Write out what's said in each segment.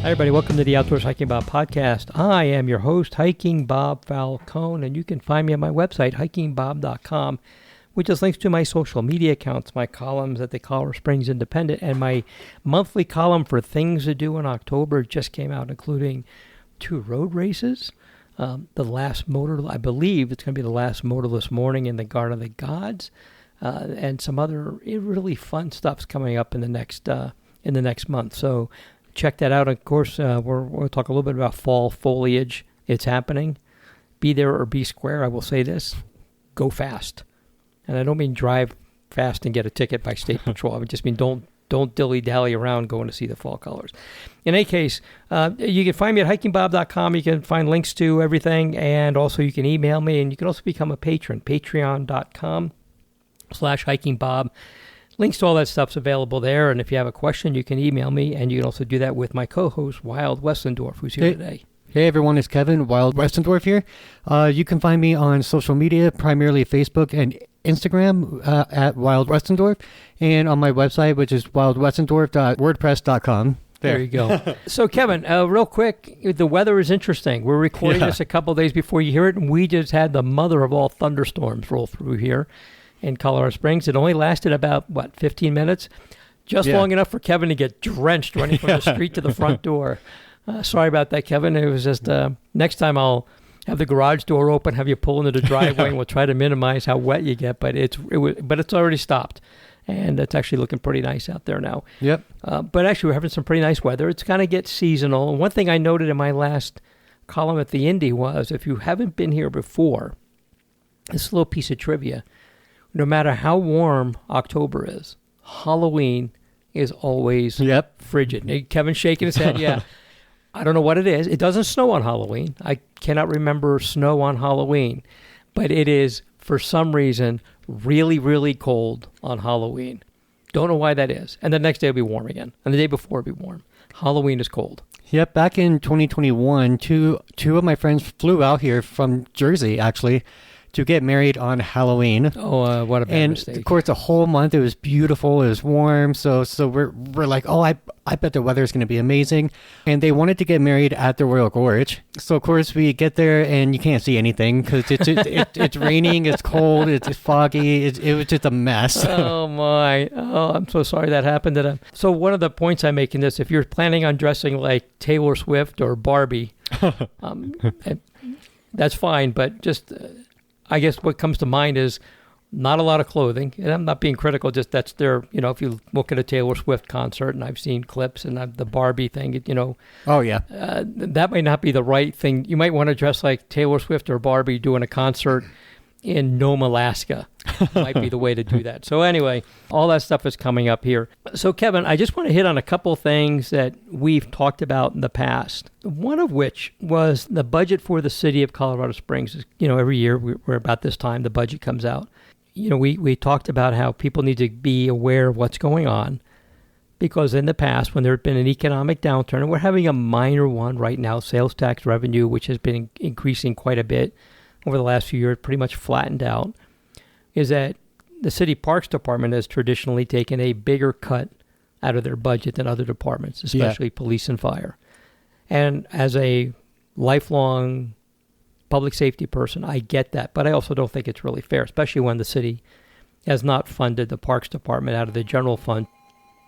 Hi, everybody. Welcome to the Outdoors Hiking Bob podcast. I am your host, Hiking Bob Falcone, and you can find me at my website, hikingbob.com, which is links to my social media accounts, my columns at the Colorado Springs Independent, and my monthly column for things to do in October just came out, including 2 road races, the last motor, I believe it's going to be the last motorless morning in the Garden of the Gods, and some other really fun stuff's coming up in the next month. So check that out. Of course, we'll talk a little bit about fall foliage. It's happening. Be there or be square. I will say this: go fast. And I don't mean drive fast and get a ticket by State Patrol. I just mean don't dilly-dally around going to see the fall colors. In any case, you can find me at hikingbob.com. You can find links to everything, and also you can email me, and you can also become a patron, patreon.com/hikingbob. Links to all that stuff's available there, and if you have a question, you can email me, and you can also do that with my co-host, Wild Westendorf, who's here today. Hey everyone, it's Kevin, Wild Westendorf here. You can find me on social media, primarily Facebook and Instagram at Wild Westendorf, and on my website, which is wildwestendorf.wordpress.com. There you go. So, Kevin, real quick, the weather is interesting. We're recording this a couple of days before you hear it, and we just had the mother of all thunderstorms roll through here in Colorado Springs. It only lasted about, 15 minutes? Just long enough for Kevin to get drenched running from the street to the front door. Sorry about that, Kevin. It was just, next time I'll have the garage door open, have you pull into the driveway, and we'll try to minimize how wet you get, but it's already stopped. And it's actually looking pretty nice out there now. Yep. But actually, we're having some pretty nice weather. It's going to get seasonal. And one thing I noted in my last column at the Indy was, if you haven't been here before, this little piece of trivia, no matter how warm October is, Halloween is always frigid. Hey, Kevin's shaking his head, yeah. I don't know what it is. It doesn't snow on Halloween. I cannot remember snow on Halloween. But it is, for some reason, really, really cold on Halloween. Don't know why that is. And the next day will be warm again. And the day before will be warm. Halloween is cold. Yep, back in 2021, two of my friends flew out here from Jersey, actually, to get married on Halloween. Oh, what a bad mistake. And, of course, the whole month it was beautiful. It was warm. So we're like, oh, I bet the weather is going to be amazing. And they wanted to get married at the Royal Gorge. So, of course, we get there and you can't see anything because it's raining, it's cold, it's foggy. It was just a mess. Oh, my. Oh, I'm so sorry that happened to them. So one of the points I'm making is, if you're planning on dressing like Taylor Swift or Barbie, that's fine, but just... I guess what comes to mind is not a lot of clothing. And I'm not being critical, just that's their, if you look at a Taylor Swift concert, and I've seen clips, and the Barbie thing, Oh, yeah. That might not be the right thing. You might want to dress like Taylor Swift or Barbie doing a concert in Nome, Alaska. Might be the way to do that. So anyway, all that stuff is coming up here. So Kevin, I just want to hit on a couple things that we've talked about in the past. One of which was the budget for the city of Colorado Springs. Every year we're about this time, the budget comes out. We talked about how people need to be aware of what's going on, because in the past, when there had been an economic downturn, and we're having a minor one right now, sales tax revenue, which has been increasing quite a bit over the last few years, pretty much flattened out, is that the city parks department has traditionally taken a bigger cut out of their budget than other departments, especially police and fire. And as a lifelong public safety person, I get that, but I also don't think it's really fair, especially when the city has not funded the parks department out of the general fund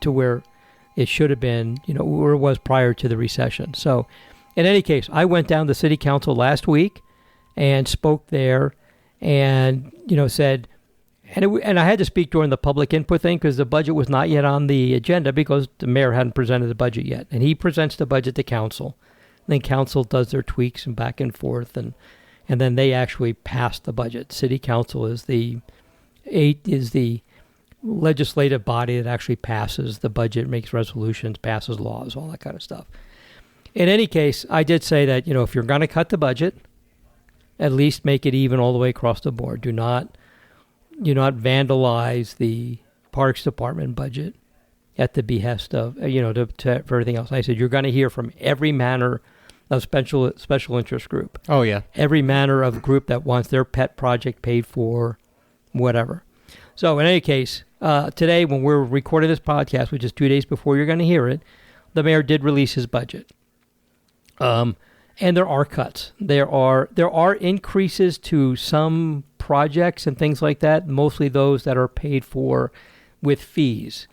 to where it should have been, where it was prior to the recession. So in any case, I went down to city council last week and spoke there and, said, and I had to speak during the public input thing because the budget was not yet on the agenda because the mayor hadn't presented the budget yet. And he presents the budget to council. And then council does their tweaks and back and forth. And then they actually pass the budget. City council is the legislative body that actually passes the budget, makes resolutions, passes laws, all that kind of stuff. In any case, I did say that, if you're going to cut the budget, at least make it even all the way across the board. Do not vandalize the Parks Department budget at the behest of, for everything else. I said, you're going to hear from every manner of special interest group. Oh, yeah. Every manner of group that wants their pet project paid for, whatever. So in any case, today when we're recording this podcast, which is 2 days before you're going to hear it, the mayor did release his budget. And there are cuts. There are increases to some projects and things like that, mostly those that are paid for with fees.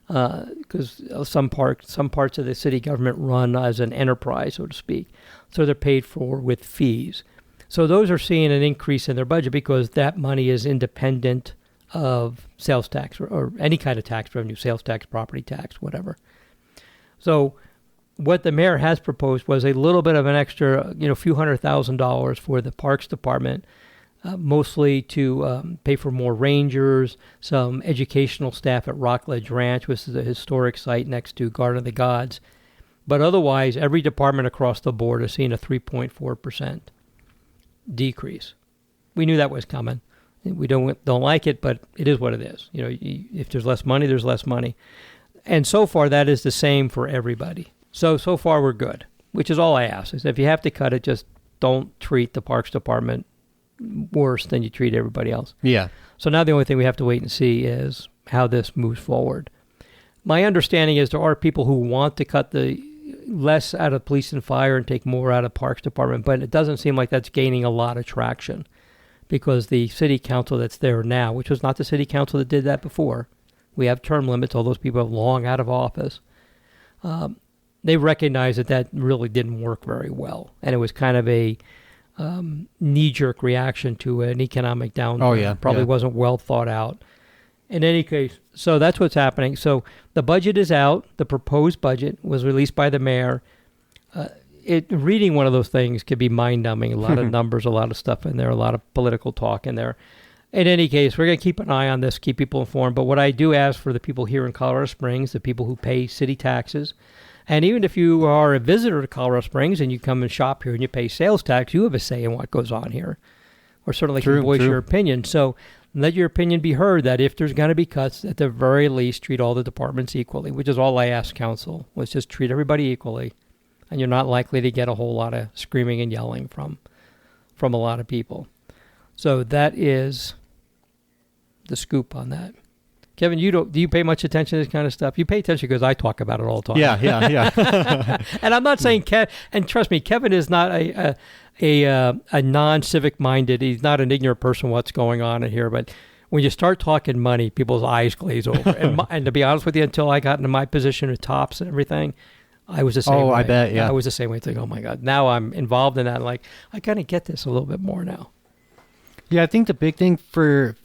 Because some parts of the city government run as an enterprise, so to speak. So they're paid for with fees. So those are seeing an increase in their budget because that money is independent of sales tax or any kind of tax revenue, sales tax, property tax, whatever. So what the mayor has proposed was a little bit of an extra, few $100,000 for the Parks Department, mostly to pay for more rangers, some educational staff at Rockledge Ranch, which is a historic site next to Garden of the Gods. But otherwise, every department across the board is seeing a 3.4% decrease. We knew that was coming. We don't like it, but it is what it is. If there's less money, there's less money. And so far, that is the same for everybody. So far, we're good, which is all I ask. Is if you have to cut it, just don't treat the Parks Department worse than you treat everybody else. Yeah. So now the only thing we have to wait and see is how this moves forward. My understanding is there are people who want to cut the less out of police and fire and take more out of Parks Department, but it doesn't seem like that's gaining a lot of traction because the city council that's there now, which was not the city council that did that before, we have term limits, all those people are long out of office. They recognize that really didn't work very well, and it was kind of a knee-jerk reaction to an economic downturn. Oh, yeah. Probably wasn't well thought out. In any case, so that's what's happening. So the budget is out. The proposed budget was released by the mayor. Reading one of those things could be mind-numbing. A lot of numbers, a lot of stuff in there, a lot of political talk in there. In any case, we're going to keep an eye on this, keep people informed. But what I do ask for the people here in Colorado Springs, the people who pay city taxes, and even if you are a visitor to Colorado Springs and you come and shop here and you pay sales tax, you have a say in what goes on here. Or certainly can voice your opinion. So let your opinion be heard that if there's going to be cuts, at the very least, treat all the departments equally, which is all I ask council. Let's just treat everybody equally. And you're not likely to get a whole lot of screaming and yelling from a lot of people. So that is the scoop on that. Kevin, do you pay much attention to this kind of stuff? You pay attention because I talk about it all the time. Yeah. And I'm not saying and trust me, Kevin is not a non-civic minded. He's not an ignorant person what's going on in here. But when you start talking money, people's eyes glaze over. And to be honest with you, until I got into my position at Tops and everything, I was the same way. Oh, I bet, yeah. I was the same way. Thinking, oh my God, now I'm involved in that. And like, I kind of get this a little bit more now. Yeah, I think the big thing for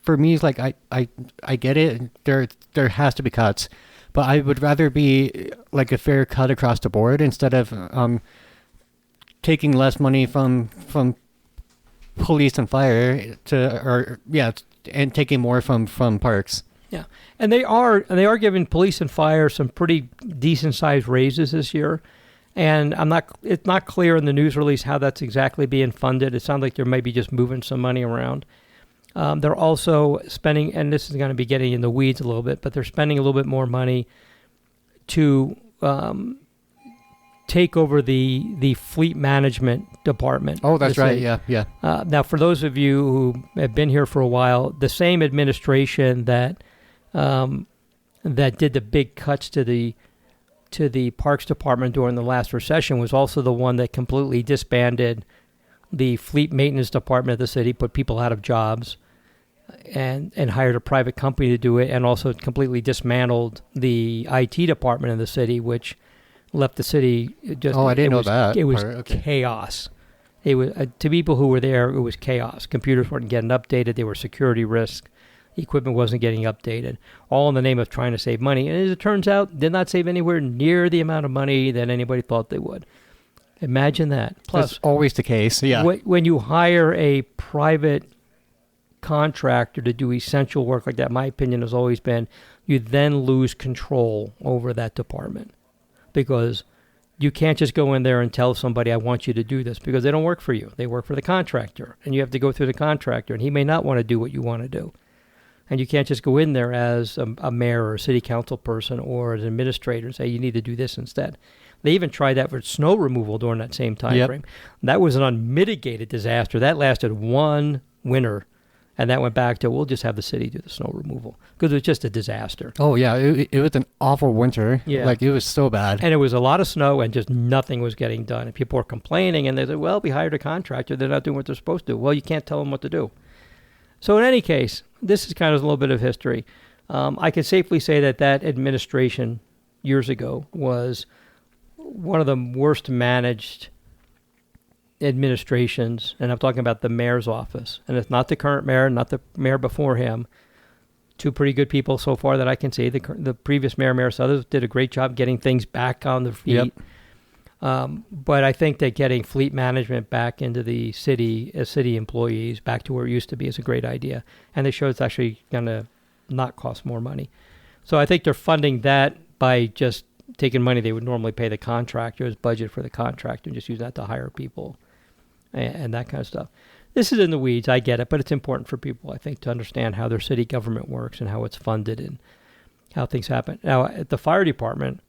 me is like I get it. There has to be cuts, but I would rather be like a fair cut across the board instead of taking less money from police and fire and taking more from parks. Yeah, and they are giving police and fire some pretty decent sized raises this year. And it's not clear in the news release how that's exactly being funded. It sounds like they're maybe just moving some money around. They're also spending, and this is going to be getting in the weeds a little bit, but they're spending a little bit more money to take over the fleet management department. Oh, that's right. Yeah. Now, for those of you who have been here for a while, the same administration that did the big cuts to the Parks Department during the last recession was also the one that completely disbanded the fleet maintenance department of the city, put people out of jobs, and hired a private company to do it, and also completely dismantled the IT department of the city, which left the city just... Oh, I didn't know that. It was okay. Chaos. It was to people who were there, it was chaos. Computers weren't getting updated. There were security risks. Equipment wasn't getting updated, all in the name of trying to save money. And as it turns out, did not save anywhere near the amount of money that anybody thought they would. Imagine that. Plus, that's always the case, yeah. When you hire a private contractor to do essential work like that, my opinion has always been, you then lose control over that department. Because you can't just go in there and tell somebody, I want you to do this, because they don't work for you. They work for the contractor, and you have to go through the contractor, and he may not want to do what you want to do. And you can't just go in there as a mayor or a city council person or an administrator and say, you need to do this instead. They even tried that for snow removal during that same time frame. That was an unmitigated disaster. That lasted one winter. And that went back to, we'll just have the city do the snow removal because it was just a disaster. Oh, yeah. It was an awful winter. Yeah. Like, it was so bad. And it was a lot of snow and just nothing was getting done. And people were complaining and they said, well, we hired a contractor. They're not doing what they're supposed to do. Well, you can't tell them what to do. So in any case, this is kind of a little bit of history. I can safely say that administration years ago was one of the worst managed administrations, and I'm talking about the mayor's office. And it's not the current mayor, not the mayor before him. Two pretty good people so far that I can see. The previous mayor, Mayor Suthers, did a great job getting things back on their feet. Yep. But I think that getting fleet management back into the city as city employees, back to where it used to be, is a great idea. And they show it's actually going to not cost more money. So I think they're funding that by just taking money they would normally pay the contractor as budget for the contractor and just use that to hire people and that kind of stuff. This is in the weeds, I get it, but it's important for people, I think, to understand how their city government works and how it's funded and how things happen. Now, at the fire department,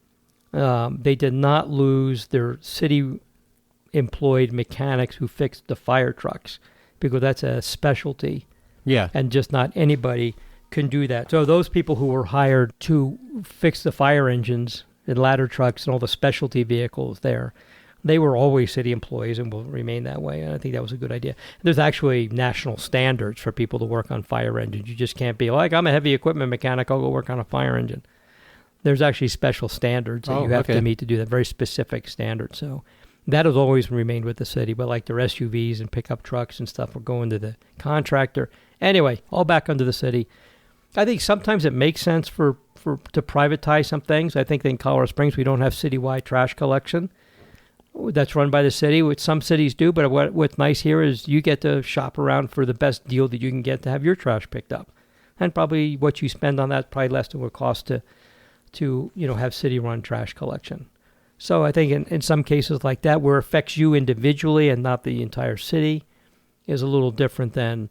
they did not lose their city-employed mechanics who fixed the fire trucks because that's a specialty. Yeah. And just not anybody can do that. So those people who were hired to fix the fire engines and ladder trucks and all the specialty vehicles there, they were always city employees and will remain that way. And I think that was a good idea. There's actually national standards for people to work on fire engines. You just can't be like, I'm a heavy equipment mechanic, I'll go work on a fire engine. There's actually special standards that you have to meet to do that, very specific standards. So that has always remained with the city. But like their SUVs and pickup trucks and stuff are going to the contractor. Anyway, all back under the city. I think sometimes it makes sense to privatize some things. I think in Colorado Springs we don't have citywide trash collection that's run by the city, which some cities do. But what's nice here is you get to shop around for the best deal that you can get to have your trash picked up. And probably what you spend on that is probably less than what it costs to have city-run trash collection. So I think in some cases like that, where it affects you individually and not the entire city, is a little different than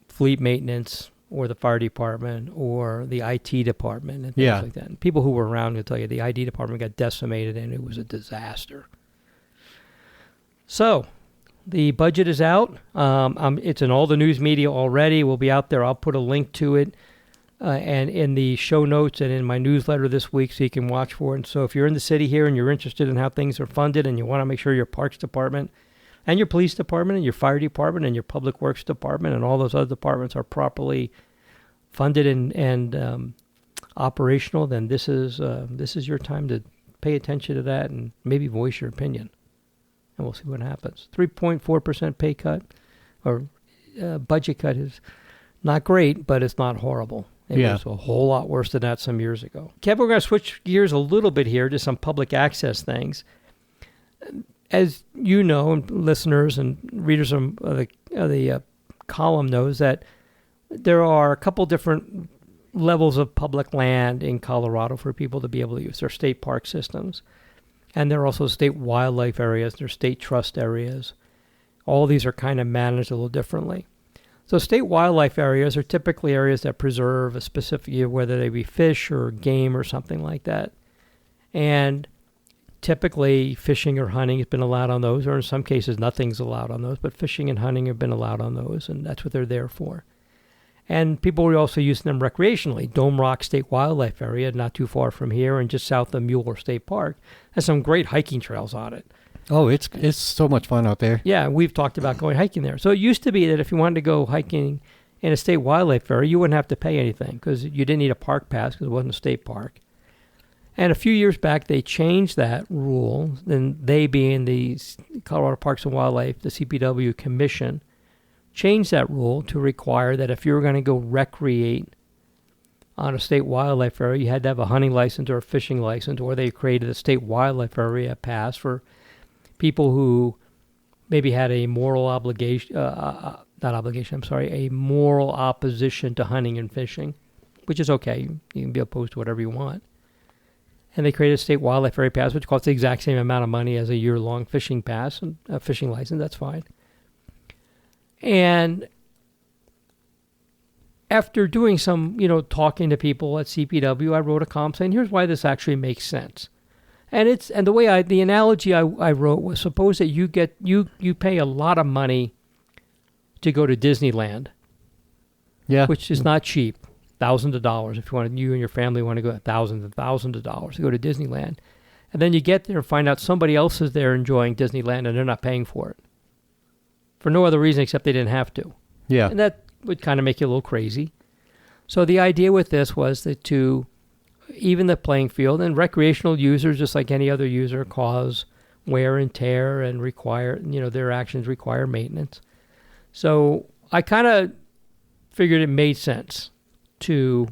fleet maintenance or the fire department or the IT department and things like that. And people who were around will tell you the IT department got decimated and it was a disaster. So the budget is out. It's in all the news media already. We'll be out there. I'll put a link to it and in the show notes and in my newsletter this week so you can watch for it. And so if you're in the city here and you're interested in how things are funded and you want to make sure your parks department and your police department and your fire department and your public works department and all those other departments are properly funded and operational, then this is your time to pay attention to that and maybe voice your opinion. And we'll see what happens. 3.4% pay cut or budget cut is not great, but it's not horrible. It was a whole lot worse than that some years ago. Kevin, we're going to switch gears a little bit here to some public access things. As you know, and listeners and readers of the column knows that there are a couple different levels of public land in Colorado for people to be able to use. There are state park systems, and there are also state wildlife areas. There are state trust areas. All these are kind of managed a little differently. So state wildlife areas are typically areas that preserve a specific, whether they be fish or game or something like that. And typically fishing or hunting has been allowed on those, or in some cases nothing's allowed on those, but fishing and hunting have been allowed on those, and that's what they're there for. And people are also using them recreationally. Dome Rock State Wildlife Area, not too far from here, and just south of Mueller State Park, has some great hiking trails on it. Oh, it's so much fun out there. Yeah, we've talked about going hiking there. So it used to be that if you wanted to go hiking in a state wildlife area, you wouldn't have to pay anything because you didn't need a park pass because it wasn't a state park. And a few years back, they changed that rule, and they being the Colorado Parks and Wildlife, the CPW Commission, changed that rule to require that if you were going to go recreate on a state wildlife area, you had to have a hunting license or a fishing license, or they created a state wildlife area pass for people who maybe had a moral obligation, a moral opposition to hunting and fishing, which is okay. You can be opposed to whatever you want. And they created a state wildlife area pass, which costs the exact same amount of money as a year-long fishing pass and a fishing license. That's fine. And after doing some, talking to people at CPW, I wrote a column saying, here's why this actually makes sense. And the analogy I wrote was, suppose that you pay a lot of money to go to Disneyland Yeah. which is not cheap. Thousands of dollars if you and your family want to go. Thousands of dollars to go to Disneyland. And then you get there and find out somebody else is there enjoying Disneyland and they're not paying for it. For no other reason except they didn't have to. Yeah. And that would kind of make you a little crazy. So the idea with this was that to even the playing field, and recreational users, just like any other user, cause wear and tear and require, their actions require maintenance. So I kind of figured it made sense to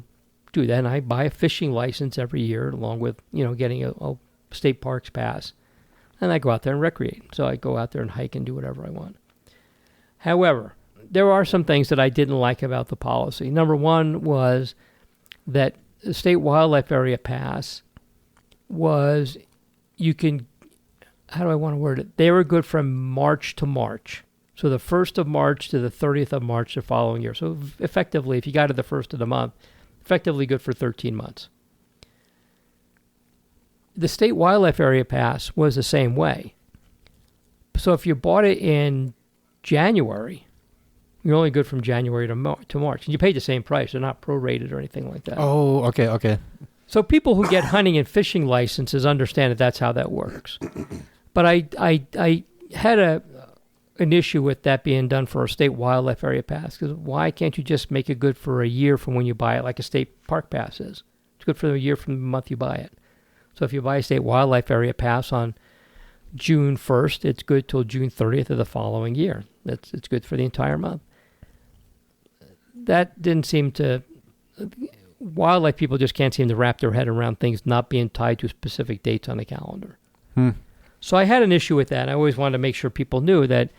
do that. And I buy a fishing license every year along with, getting a state parks pass. And I go out there and recreate. So I go out there and hike and do whatever I want. However, there are some things that I didn't like about the policy. Number one was that the state wildlife area pass was, how do I want to word it? They were good from March to March. So the 1st of March to the 30th of March the following year. So effectively, if you got it the 1st of the month, effectively good for 13 months. The state wildlife area pass was the same way. So if you bought it in January, you're only good from January to March. And you paid the same price. They're not prorated or anything like that. Oh, okay. So people who get hunting and fishing licenses understand that that's how that works. But I had an issue with that being done for a state wildlife area pass. Because why can't you just make it good for a year from when you buy it, like a state park pass is? It's good for a year from the month you buy it. So if you buy a state wildlife area pass on June 1st, it's good till June 30th of the following year. It's good for the entire month. That didn't seem to... Wildlife people just can't seem to wrap their head around things not being tied to specific dates on the calendar. So I had an issue with that. I always wanted to make sure people knew that,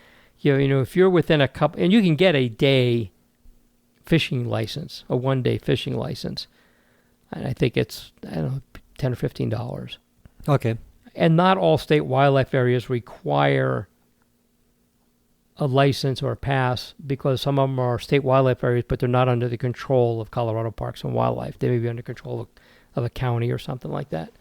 if you're within a couple... And you can get a day fishing license, a one-day fishing license. And I think it's, $10 or $15. Okay. And not all state wildlife areas require a license or a pass, because some of them are state wildlife areas, but they're not under the control of Colorado Parks and Wildlife. They may be under control of a county or something like that.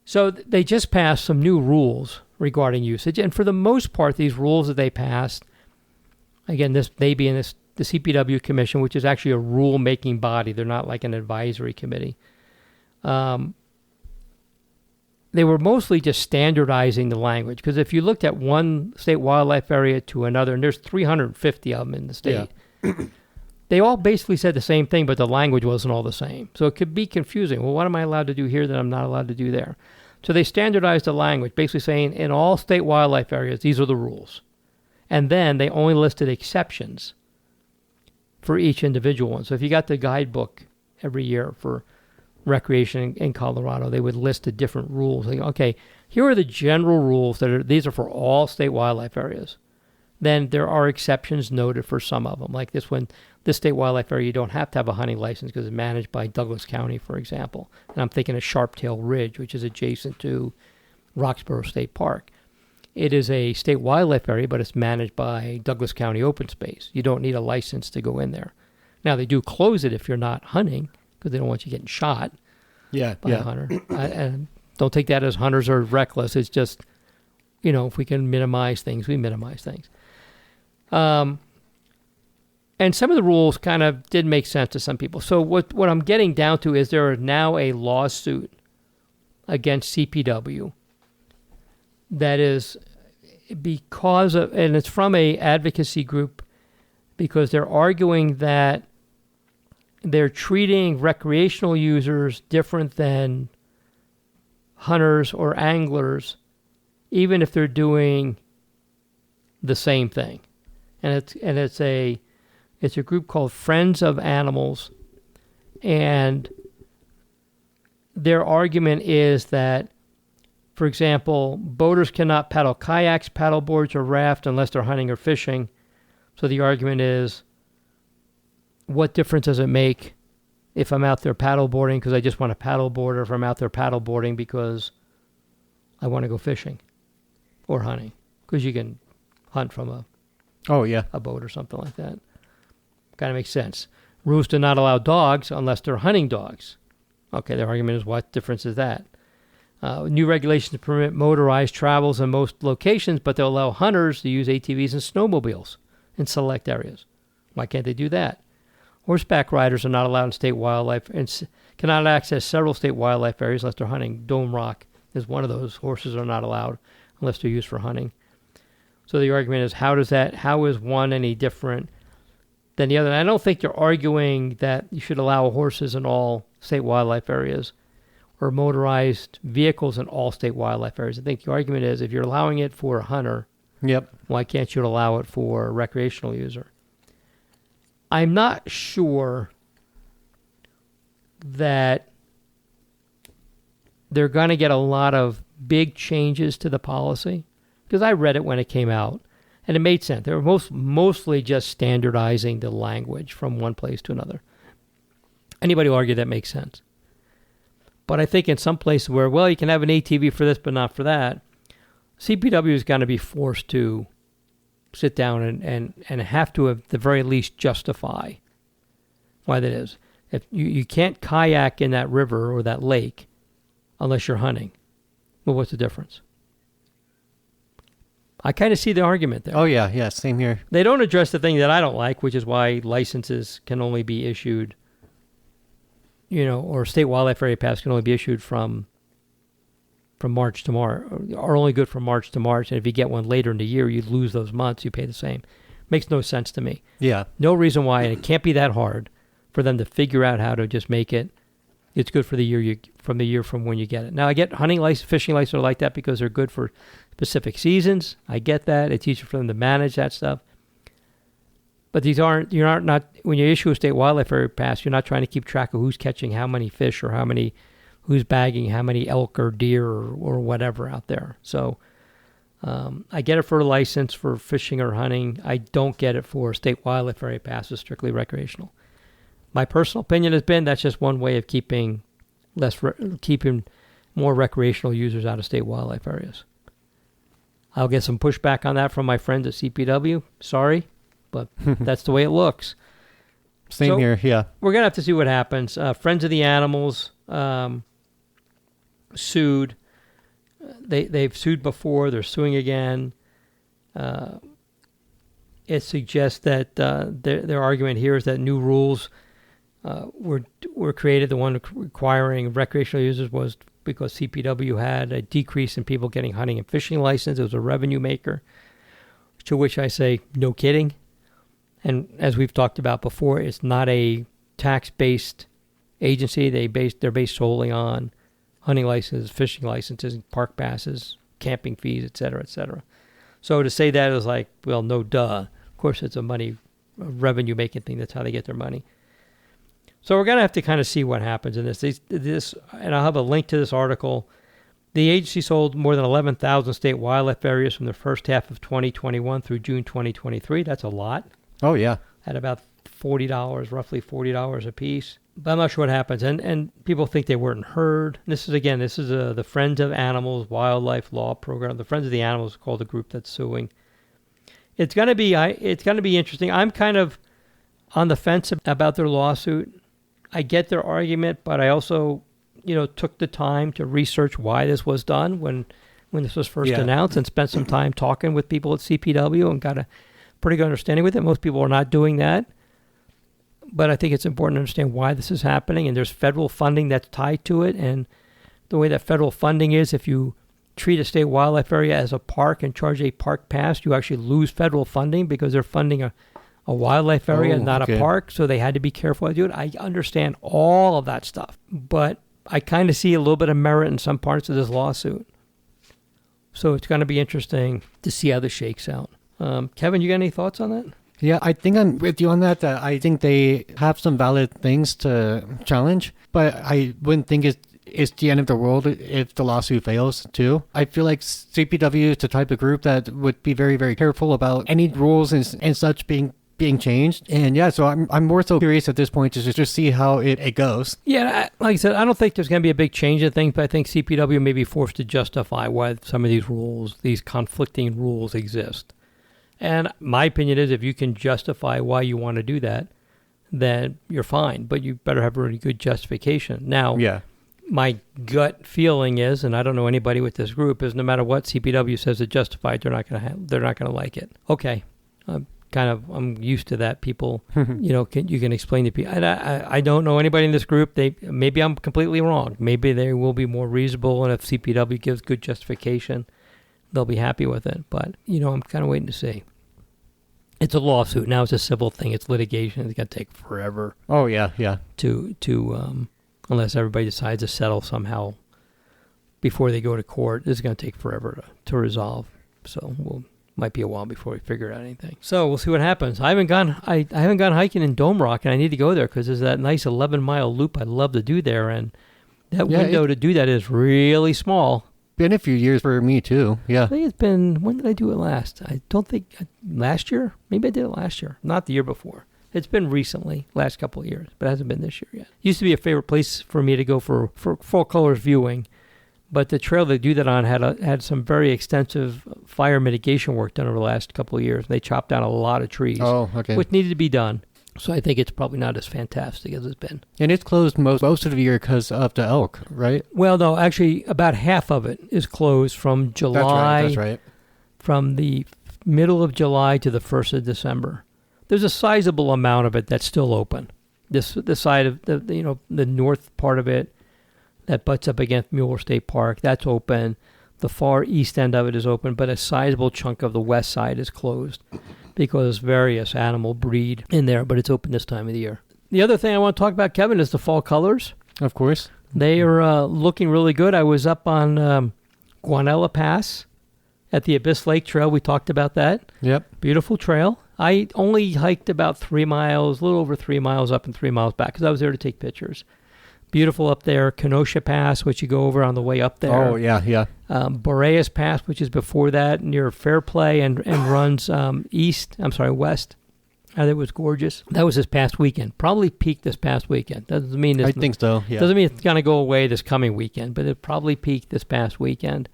So they just passed some new rules regarding usage. And for the most part, these rules that they passed, again, they being the CPW Commission, which is actually a rule-making body. They're not like an advisory committee. They were mostly just standardizing the language. Because if you looked at one state wildlife area to another, and there's 350 of them in the state, they all basically said the same thing, but the language wasn't all the same. So it could be confusing. Well, what am I allowed to do here that I'm not allowed to do there? So they standardized the language, basically saying in all state wildlife areas, these are the rules. And then they only listed exceptions for each individual one. So if you got the guidebook every year for recreation in Colorado, they would list the different rules. Like, okay, here are the general rules these are for all state wildlife areas. Then there are exceptions noted for some of them. Like this one, this state wildlife area, you don't have to have a hunting license because it's managed by Douglas County, for example. And I'm thinking of Sharptail Ridge, which is adjacent to Roxborough State Park. It is a state wildlife area, but it's managed by Douglas County Open Space. You don't need a license to go in there. Now, they do close it if you're not hunting, because they don't want you getting shot by a hunter. And don't take that as hunters are reckless. It's just, if we can minimize things, we minimize things. And some of the rules kind of did make sense to some people. So what I'm getting down to is there is now a lawsuit against CPW that is because of, and it's from a advocacy group, because they're arguing that they're treating recreational users different than hunters or anglers, even if they're doing the same thing. And it's a group called Friends of Animals, and their argument is that, for example, boaters cannot paddle kayaks, paddleboards, or raft unless they're hunting or fishing. So the argument is, what difference does it make if I'm out there paddleboarding because I just want to paddleboard, or if I'm out there paddleboarding because I want to go fishing or hunting? Because you can hunt from a boat or something like that. Kind of makes sense. Rules do not allow dogs unless they're hunting dogs. Okay, their argument is, what difference is that? New regulations permit motorized travels in most locations, but they'll allow hunters to use ATVs and snowmobiles in select areas. Why can't they do that? Horseback riders are not allowed in state wildlife and cannot access several state wildlife areas unless they're hunting. Dome Rock is one of those. Horses are not allowed unless they're used for hunting. So the argument is, how is one any different than the other? And I don't think they're arguing that you should allow horses in all state wildlife areas or motorized vehicles in all state wildlife areas. I think the argument is, if you're allowing it for a hunter, why can't you allow it for a recreational user? I'm not sure that they're going to get a lot of big changes to the policy, because I read it when it came out, and it made sense. They were mostly just standardizing the language from one place to another. Anybody who argue that makes sense. But I think in some places where, well, you can have an ATV for this but not for that, CPW is going to be forced to sit down and have to, at the very least, justify why that is. If you can't kayak in that river or that lake unless you're hunting. Well, what's the difference? I kind of see the argument there. Oh, yeah, same here. They don't address the thing that I don't like, which is why licenses can only be issued, or state wildlife area pass can only be issued from March to March, are only good from March to March. And if you get one later in the year, you lose those months, you pay the same. Makes no sense to me. Yeah. No reason why, and it can't be that hard for them to figure out how to just make it's good for the year from when you get it. Now, I get hunting license, fishing license are like that because they're good for specific seasons. I get that. It's easier for them to manage that stuff. But you're not when you issue a state wildlife area pass, you're not trying to keep track of who's catching how many fish or who's bagging how many elk or deer or whatever out there. So I get it for a license for fishing or hunting. I don't get it for state wildlife area passes, strictly recreational. My personal opinion has been that's just one way of keeping more recreational users out of state wildlife areas. I'll get some pushback on that from my friends at CPW. Sorry, but that's the way it looks. Same here, yeah. We're going to have to see what happens. Friends of the Animals sued. They've sued before. They're suing again. It suggests that their argument here is that new rules were created. The one requiring recreational users was because CPW had a decrease in people getting hunting and fishing licenses. It was a revenue maker, to which I say, no kidding. And as we've talked about before, it's not a tax-based agency. They're based solely on hunting licenses, fishing licenses, park passes, camping fees, et cetera, et cetera. So to say that is like, well, no duh. Of course, it's a revenue-making thing. That's how they get their money. So we're going to have to kind of see what happens in this. And I'll have a link to this article. The agency sold more than 11,000 state wildlife areas from the first half of 2021 through June 2023. That's a lot. Oh, yeah. At about roughly $40 a piece. But I'm not sure what happens. And people think they weren't heard. This is the Friends of Animals Wildlife Law Program. The Friends of the Animals is called the group that's suing. It's going to be interesting. I'm kind of on the fence about their lawsuit. I get their argument, but I also, took the time to research why this was done when this was first announced, and spent some time talking with people at CPW and got a pretty good understanding with it. Most people are not doing that, but I think it's important to understand why this is happening, and there's federal funding that's tied to it, and the way that federal funding is, if you treat a state wildlife area as a park and charge a park pass, you actually lose federal funding because they're funding a wildlife area, not a park, so they had to be careful to do it. I understand all of that stuff, but I kind of see a little bit of merit in some parts of this lawsuit. So it's going to be interesting to see how this shakes out. Kevin, you got any thoughts on that? Yeah, I think I'm with you on that. I think they have some valid things to challenge, but I wouldn't think it's the end of the world if the lawsuit fails, too. I feel like CPW is the type of group that would be very, very careful about any rules and such being changed. And yeah, so I'm more so curious at this point to just see how it goes. Yeah, like I said, I don't think there's going to be a big change in things, but I think CPW may be forced to justify why some of these conflicting rules exist. And my opinion is, if you can justify why you want to do that, then you're fine, but you better have a really good justification. Now, my gut feeling is, and I don't know anybody with this group, is no matter what CPW says is justified, they're not going to like it. Okay. I'm used to that. People, you can explain to people. And I don't know anybody in this group. Maybe I'm completely wrong. Maybe they will be more reasonable, and if CPW gives good justification, they'll be happy with it. But I'm kind of waiting to see. It's a lawsuit now. It's a civil thing. It's litigation. It's going to take forever. Oh yeah. To unless everybody decides to settle somehow before they go to court, it's going to take forever to resolve. So might be a while before we figure out anything. So we'll see what happens. I haven't gone hiking in Dome Rock, and I need to go there because there's that nice 11-mile loop I'd love to do there, and that window to do that is really small. Been a few years for me too. Yeah. I think it's been, when did I do it last? I don't think, last year? Maybe I did it last year, not the year before. It's been recently, last couple of years, but it hasn't been this year yet. Used to be a favorite place for me to go for full colors viewing, but the trail they do that on had some very extensive fire mitigation work done over the last couple of years. They chopped down a lot of trees, which needed to be done. So I think it's probably not as fantastic as it's been. And it's closed most of the year because of the elk, right? Well, no, actually about half of it is closed from July. That's right. From the middle of July to the 1st of December. There's a sizable amount of it that's still open. The side of the north part of it that butts up against Mueller State Park, that's open. The far east end of it is open, but a sizable chunk of the west side is closed because various animal breed in there, but it's open this time of the year. The other thing I want to talk about, Kevin, is the fall colors. Of course. They are looking really good. I was up on Guanella Pass at the Abyss Lake Trail. We talked about that. Yep. Beautiful trail. I only hiked about 3 miles, a little over 3 miles up and 3 miles back because I was there to take pictures. Beautiful up there. Kenosha Pass, which you go over on the way up there. Oh, yeah. Boreas Pass, which is before that, near Fairplay and runs west. That was gorgeous. That was this past weekend. Probably peaked this past weekend. Doesn't mean I think so, yeah. Doesn't mean it's going to go away this coming weekend, but it probably peaked this past weekend.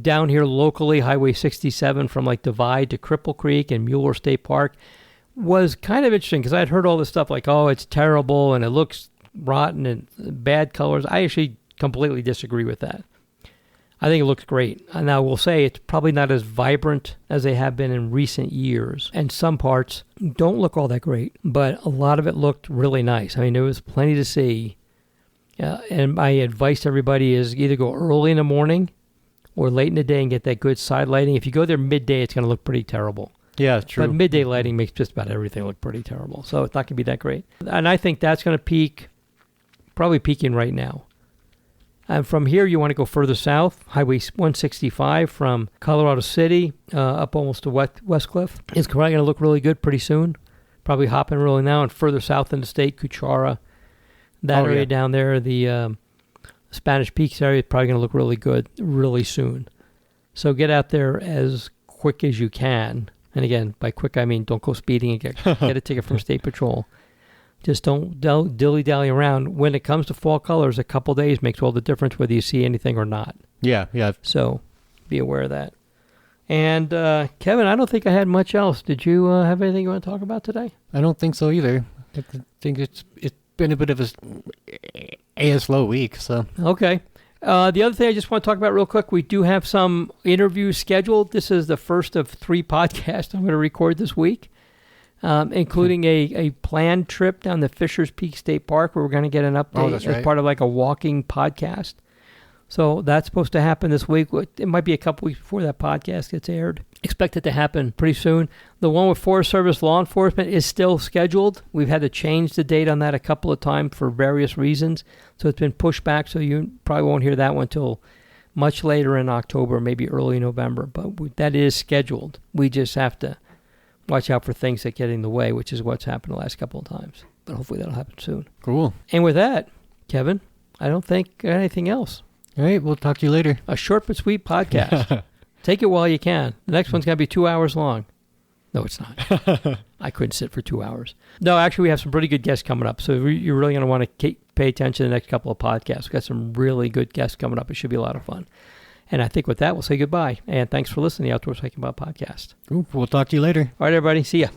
Down here locally, Highway 67 from like Divide to Cripple Creek and Mueller State Park was kind of interesting because I'd heard all this stuff like, oh, it's terrible and it looks rotten and bad colors. I actually completely disagree with that. I think it looks great. And I will say it's probably not as vibrant as they have been in recent years. And some parts don't look all that great, but a lot of it looked really nice. I mean, there was plenty to see. And my advice to everybody is either go early in the morning or late in the day and get that good side lighting. If you go there midday, it's going to look pretty terrible. Yeah, true. But midday lighting makes just about everything look pretty terrible. So it's not going to be that great. And I think that's going to peak, probably peaking right now. And from here, you want to go further south, Highway 165 from Colorado City up almost to West Cliff. It's probably going to look really good pretty soon. Probably hopping really now. And further south in the state, Cuchara, that area down there, the Spanish Peaks area is probably going to look really good really soon. So get out there as quick as you can. And again, by quick, I mean don't go speeding and get a ticket from State Patrol. Just don't dilly-dally around. When it comes to fall colors, a couple days makes all the difference whether you see anything or not. Yeah. So be aware of that. And Kevin, I don't think I had much else. Did you have anything you want to talk about today? I don't think so either. I think it's been a bit of a slow week. So okay. The other thing I just want to talk about real quick, we do have some interviews scheduled. This is the first of 3 podcasts I'm going to record this week. Including a planned trip down the Fisher's Peak State Park where we're going to get an update as part of like a walking podcast. So that's supposed to happen this week. It might be a couple weeks before that podcast gets aired. Expect it to happen pretty soon. The one with Forest Service law enforcement is still scheduled. We've had to change the date on that a couple of times for various reasons. So it's been pushed back, so you probably won't hear that one until much later in October, maybe early November. But that is scheduled. We just have to watch out for things that get in the way, which is what's happened the last couple of times. But hopefully that'll happen soon. Cool. And with that, Kevin, I don't think anything else. All right, we'll talk to you later. A short but sweet podcast. Take it while you can. The next one's going to be 2 hours long. No, it's not. I couldn't sit for 2 hours. No, actually, we have some pretty good guests coming up. So you're really going to want to pay attention to the next couple of podcasts. We've got some really good guests coming up. It should be a lot of fun. And I think with that, we'll say goodbye. And thanks for listening to the Outdoors Hiking About podcast. We'll talk to you later. All right, everybody. See ya.